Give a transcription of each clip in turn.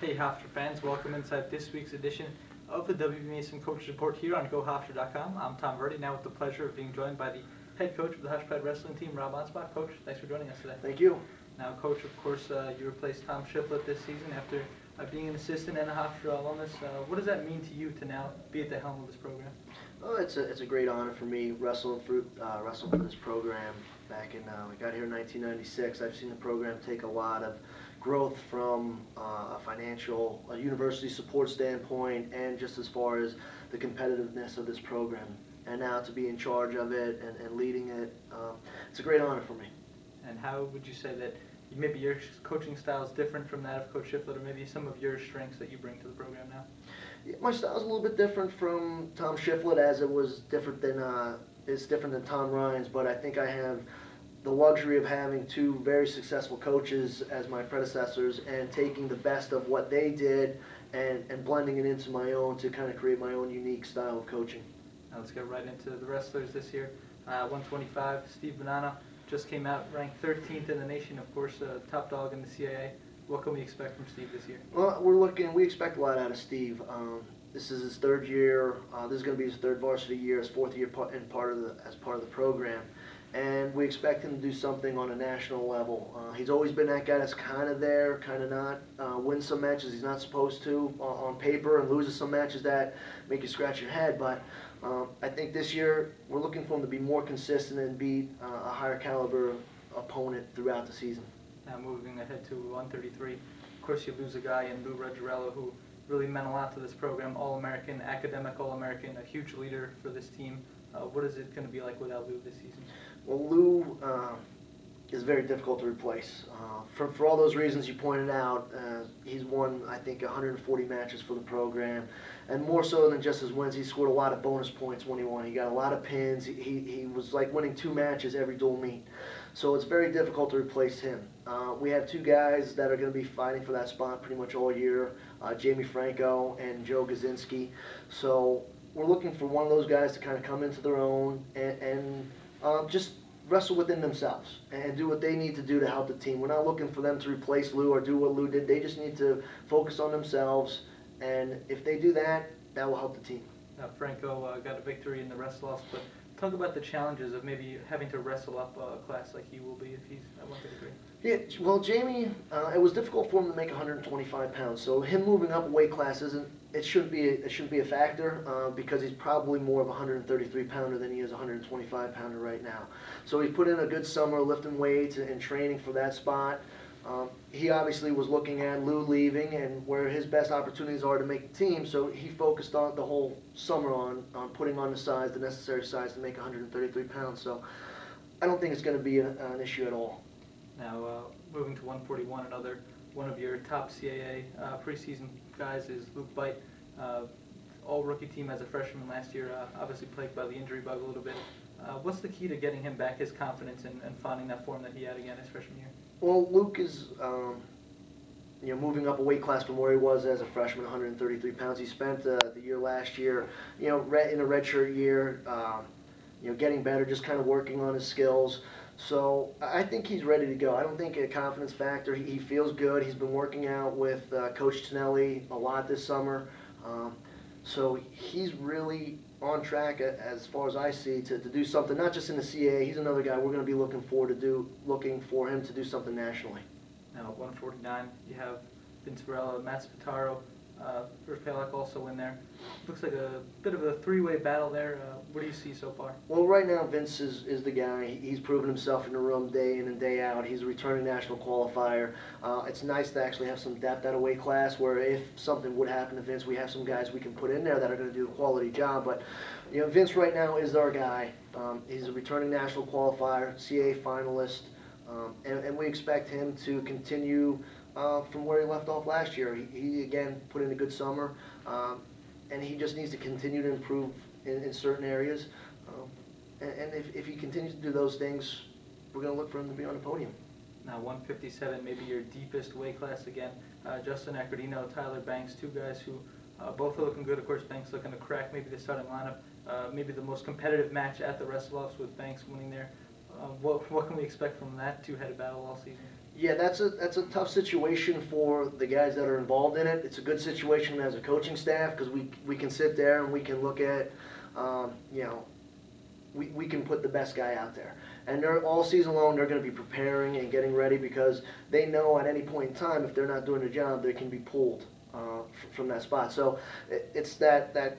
Hey Hofstra fans, welcome inside this week's edition of the W.B. Mason Coach Report here on GoHofstra.com. I'm Tom Verdi, now with the pleasure of being joined by the head coach of the Hofstra wrestling team, Rob Anspach. Coach, thanks for joining us today. Thank you. Now, Coach, of course, you replaced Tom Shiflett this season after being an assistant and a Hofstra alumnus. What does that mean to you to now be at the helm of this program? Oh, it's a great honor for me wrestling for this program. Back in we got here in 1996. I've seen the program take a lot of growth from a university support standpoint, and just as far as the competitiveness of this program. And now to be in charge of it and leading it, it's a great honor for me. And how would you say that maybe your coaching style is different from that of Coach Shiflett, or maybe some of your strengths that you bring to the program now? Yeah, my style is a little bit different from Tom Shiflett, as it was different than it's different than Tom Ryan's. But I think I have the luxury of having two very successful coaches as my predecessors, and taking the best of what they did and blending it into my own to kind of create my own unique style of coaching. Now let's get right into the wrestlers this year. 125, Steve Banana just came out ranked 13th in the nation, of course, top dog in the CAA. What can we expect from Steve this year? Well, we expect a lot out of Steve. This is his third year. This is going to be his third varsity year, his fourth year as part of the program. And we expect him to do something on a national level. He's always been that guy that's kind of there, kind of not. Win some matches he's not supposed to on paper, and loses some matches that make you scratch your head. But I think this year we're looking for him to be more consistent and beat a higher caliber opponent throughout the season. Now moving ahead to 133, of course you lose a guy in Lou Reggirello who really meant a lot to this program, All-American, academic All-American, a huge leader for this team. What is it going to be like without Lou this season? Well, Lou is very difficult to replace. For all those reasons you pointed out, he's won, I think, 140 matches for the program. And more so than just his wins, he scored a lot of bonus points when he won. He got a lot of pins. He was like winning 2 matches every dual meet. So it's very difficult to replace him. We have 2 guys that are going to be fighting for that spot pretty much all year, Jamie Franco and Joe Gazinski. So we're looking for one of those guys to kind of come into their own and just wrestle within themselves and do what they need to do to help the team. We're not looking for them to replace Lou or do what Lou did. They just need to focus on themselves, and if they do that, that will help the team. Franco got a victory in the wrestle-offs, but talk about the challenges of maybe having to wrestle up a class like he will be if he's at 133. Yeah, well, Jamie, it was difficult for him to make 125 pounds. So him moving up a weight class it shouldn't be a factor because he's probably more of a 133 pounder than he is a 125 pounder right now. So he put in a good summer lifting weights and training for that spot. He obviously was looking at Lou leaving and where his best opportunities are to make the team, so he focused on the whole summer on putting on the necessary size to make 133 pounds. So I don't think it's going to be an issue at all. Now moving to 141, another one of your top CAA preseason guys is Luke Bite. All-rookie team as a freshman last year, obviously plagued by the injury bug a little bit. What's the key to getting him back his confidence and finding that form that he had again his freshman year? Well, Luke is moving up a weight class from where he was as a freshman, 133 pounds. He spent the year last year, in a redshirt year, getting better, just kind of working on his skills. So I think he's ready to go. I don't think a confidence factor. He feels good. He's been working out with Coach Tonelli a lot this summer. So he's really on track, as far as I see, to do something, not just in the CAA. He's another guy we're going to be looking for him to do something nationally. Now at 149, you have Vince Varela, Matt Spataro, First Palak also in there. Looks like a bit of a 3-way battle there. What do you see so far? Well, right now Vince is the guy. He's proven himself in the room day in and day out. He's a returning national qualifier. It's nice to actually have some depth at a weight class where if something would happen to Vince, we have some guys we can put in there that are going to do a quality job. But Vince right now is our guy. He's a returning national qualifier, CAA finalist, and we expect him to continue from where he left off last year. He again put in a good summer, and he just needs to continue to improve in certain areas. And if he continues to do those things, we're going to look for him to be on the podium. Now 157, maybe your deepest weight class again. Justin Accordino, Tyler Banks, 2 guys who both are looking good. Of course, Banks looking to crack maybe the starting lineup. Maybe the most competitive match at the wrestle-offs with Banks winning there. What can we expect from that 2-headed battle all season? Yeah, that's a tough situation for the guys that are involved in it. It's a good situation as a coaching staff because we can sit there and we can look at, you know, we can put the best guy out there. And they're all season long they're going to be preparing and getting ready because they know at any point in time if they're not doing their job they can be pulled from that spot. So it's that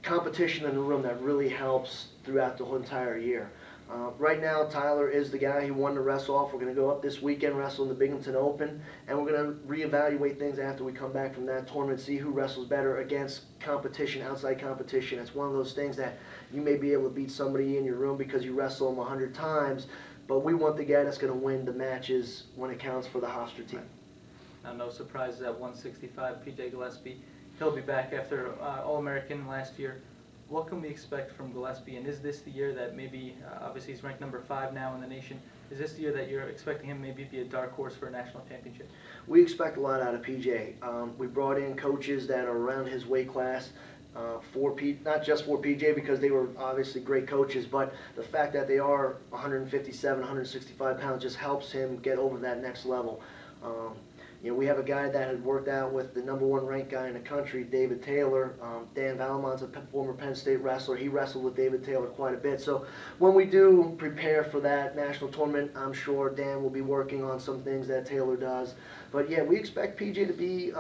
competition in the room that really helps throughout the whole entire year. Right now, Tyler is the guy who won the wrestle off. We're going to go up this weekend, wrestle in the Binghamton Open, and we're going to reevaluate things after we come back from that tournament, see who wrestles better against competition, outside competition. It's one of those things that you may be able to beat somebody in your room because you wrestle them 100 times, but we want the guy that's going to win the matches when it counts for the Hofstra team. Now, no surprises at 165, P.J. Gillespie. He'll be back after All-American last year. What can we expect from Gillespie, and is this the year that maybe, obviously he's ranked number 5 now in the nation, is this the year that you're expecting him maybe be a dark horse for a national championship? We expect a lot out of PJ. We brought in coaches that are around his weight class, not just for PJ because they were obviously great coaches, but the fact that they are 157, 165 pounds just helps him get over that next level. You know, we have a guy that had worked out with the #1 ranked guy in the country, David Taylor. Dan Valamon's a former Penn State wrestler. He wrestled with David Taylor quite a bit. So when we do prepare for that national tournament, I'm sure Dan will be working on some things that Taylor does. But yeah, we expect PJ to be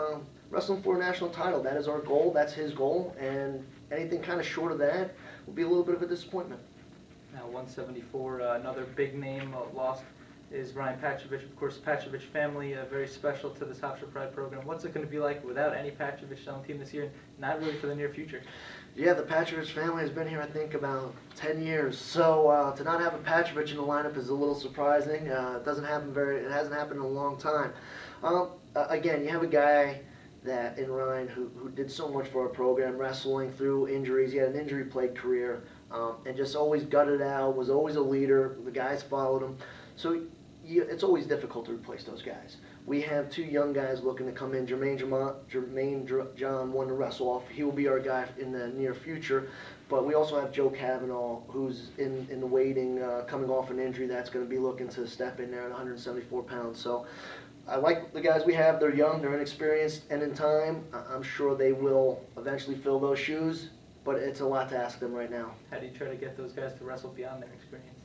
wrestling for a national title. That is our goal. That's his goal. And anything kind of short of that will be a little bit of a disappointment. Now 174, another big name lost is Ryan Pachovich. Of course, Pachovich family, very special to this Hofstra Pride program. What's it going to be like without any Pachovich on the team this year, and not really for the near future? Yeah, the Pachovich family has been here, I think, about 10 years. So to not have a Pachovich in the lineup is a little surprising. It hasn't happened in a long time. Again, you have a guy that in Ryan who did so much for our program, wrestling through injuries. He had an injury-plagued career and just always gutted out, was always a leader. The guys followed him. So it's always difficult to replace those guys. We have 2 young guys looking to come in. Jermaine John won the wrestle off. He will be our guy in the near future. But we also have Joe Cavanaugh, who's in the waiting, coming off an injury that's going to be looking to step in there at 174 pounds. So I like the guys we have. They're young, they're inexperienced, and in time, I'm sure they will eventually fill those shoes. But it's a lot to ask them right now. How do you try to get those guys to wrestle beyond their experience?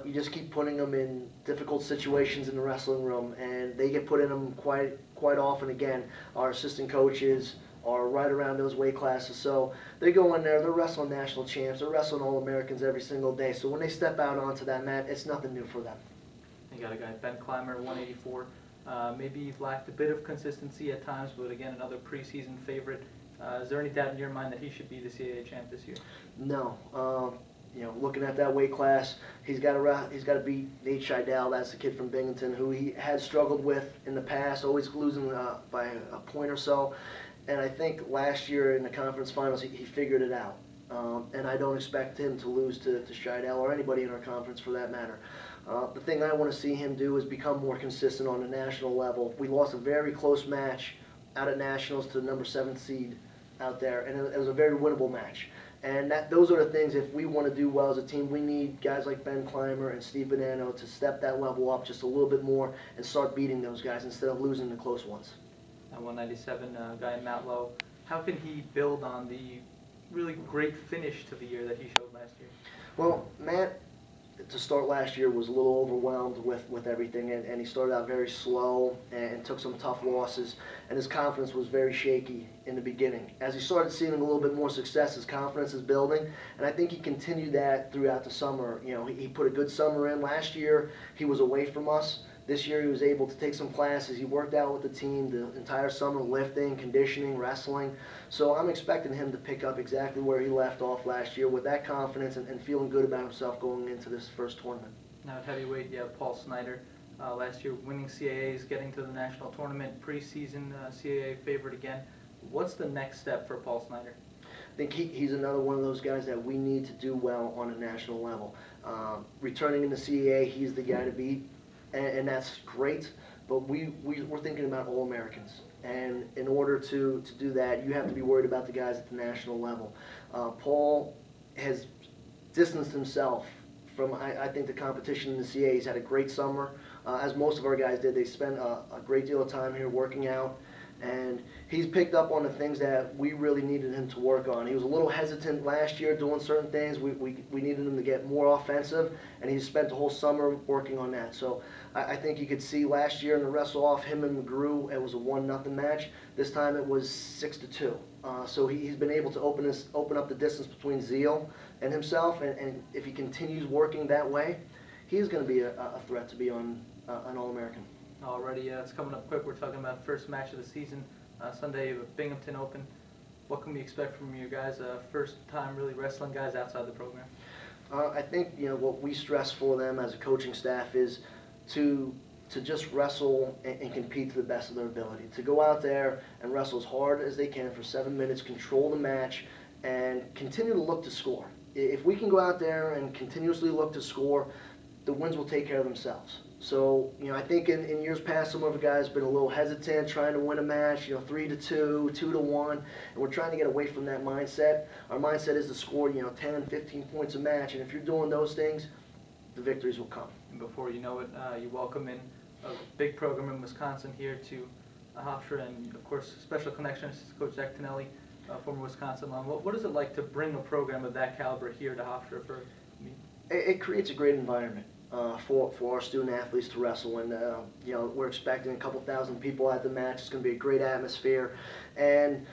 You just keep putting them in difficult situations in the wrestling room, and they get put in them quite often. Again, our assistant coaches are right around those weight classes, so they go in there, they're wrestling national champs, they're wrestling All-Americans every single day, so when they step out onto that mat, it's nothing new for them. You got a guy, Ben Clymer, 184. Maybe lacked a bit of consistency at times, but again, another preseason favorite. Is there any doubt in your mind that he should be the CAA champ this year? No. You know, looking at that weight class, he's got to beat Nate Scheidel. That's the kid from Binghamton who he had struggled with in the past, always losing by a point or so. And I think last year in the conference finals, he figured it out. And I don't expect him to lose to Scheidel or anybody in our conference for that matter. The thing I want to see him do is become more consistent on the national level. We lost a very close match out at nationals to the #7 seed out there, and it was a very winnable match. And those are the things, if we want to do well as a team, we need guys like Ben Clymer and Steve Bonanno to step that level up just a little bit more and start beating those guys instead of losing the close ones. At 197, guy Matt Lowe, how can he build on the really great finish to the year that he showed last year? Well, Matt, to start last year, was a little overwhelmed with everything, and he started out very slow and took some tough losses, and his confidence was very shaky in the beginning. As he started seeing a little bit more success, his confidence is building, and I think he continued that throughout the summer. You know, he put a good summer in. Last year, he was away from us. This year he was able to take some classes. He worked out with the team the entire summer, lifting, conditioning, wrestling. So I'm expecting him to pick up exactly where he left off last year with that confidence and feeling good about himself going into this first tournament. Now at heavyweight, you have Paul Snyder. Last year winning CAAs, getting to the national tournament, preseason CAA favorite again. What's the next step for Paul Snyder? I think he's another one of those guys that we need to do well on a national level. Returning in the CAA, he's the guy to beat. And that's great, but we're thinking about All-Americans. And in order to do that, you have to be worried about the guys at the national level. Paul has distanced himself from, I think, the competition in the CAA. He's had a great summer. as most of our guys did. They spent a great deal of time here working out, and he's picked up on the things that we really needed him to work on. He was a little hesitant last year doing certain things. We needed him to get more offensive, and he spent the whole summer working on that. So I think you could see last year in the wrestle-off, him and McGrew, it was a 1-0 match. This time it was 6-2. So he's been able to open up the distance between Zeal and himself, and if he continues working that way, he's going to be a threat to be on an All-American. Already, it's coming up quick. We're talking about first match of the season, Sunday, Binghamton Open. What can we expect from you guys, first time really wrestling guys outside the program? I think what we stress for them as a coaching staff is to just wrestle and compete to the best of their ability. To go out there and wrestle as hard as they can for 7 minutes, control the match, and continue to look to score. If we can go out there and continuously look to score, the wins will take care of themselves. So, I think in years past, some of the guys have been a little hesitant trying to win a match, 3-2, 2-1, and we're trying to get away from that mindset. Our mindset is to score, 10, 15 points a match, and if you're doing those things, the victories will come. And before you know it, you welcome in a big program in Wisconsin here to Hofstra, and of course, special connections to Coach Zach Tonelli, former Wisconsin alum. What is it like to bring a program of that caliber here to Hofstra for me? It creates a great environment for our student athletes to wrestle, and we're expecting a couple thousand people at the match. It's going to be a great atmosphere, and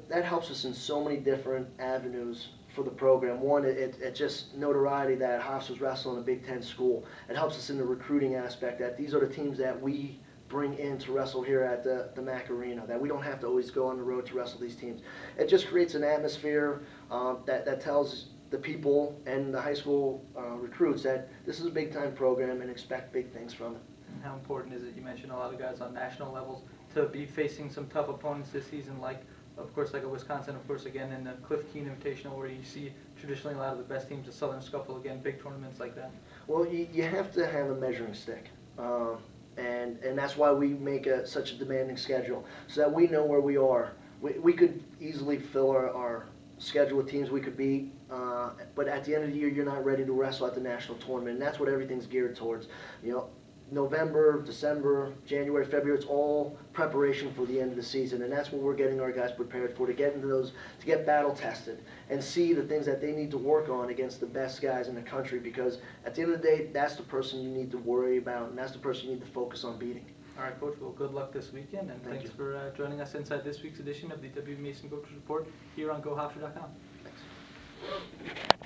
that helps us in so many different avenues for the program. One, it just notoriety that Hofstra's wrestling in a Big Ten school. It helps us in the recruiting aspect that these are the teams that we bring in to wrestle here at the MAC Arena, that we don't have to always go on the road to wrestle these teams. It just creates an atmosphere that tells the people and the high school recruits that this is a big-time program and expect big things from it. And how important is it, you mentioned a lot of guys on national levels, to be facing some tough opponents this season, like, of course, like a Wisconsin, of course, again, in the Cliff Keen Invitational, where you see traditionally a lot of the best teams, the Southern Scuffle, again, big tournaments like that? Well, you have to have a measuring stick. And that's why we make such a demanding schedule, so that we know where we are. We could easily fill our schedule with teams we could beat, but at the end of the year, you're not ready to wrestle at the national tournament, and that's what everything's geared towards. November, December, January, February, it's all preparation for the end of the season, and that's what we're getting our guys prepared for, to get into those, to get battle tested and see the things that they need to work on against the best guys in the country, because at the end of the day, that's the person you need to worry about, and that's the person you need to focus on beating. All right, Coach, well, good luck this weekend, and thanks for joining us inside this week's edition of the W. Mason Coaches Report here on GoHofstra.com. Thanks.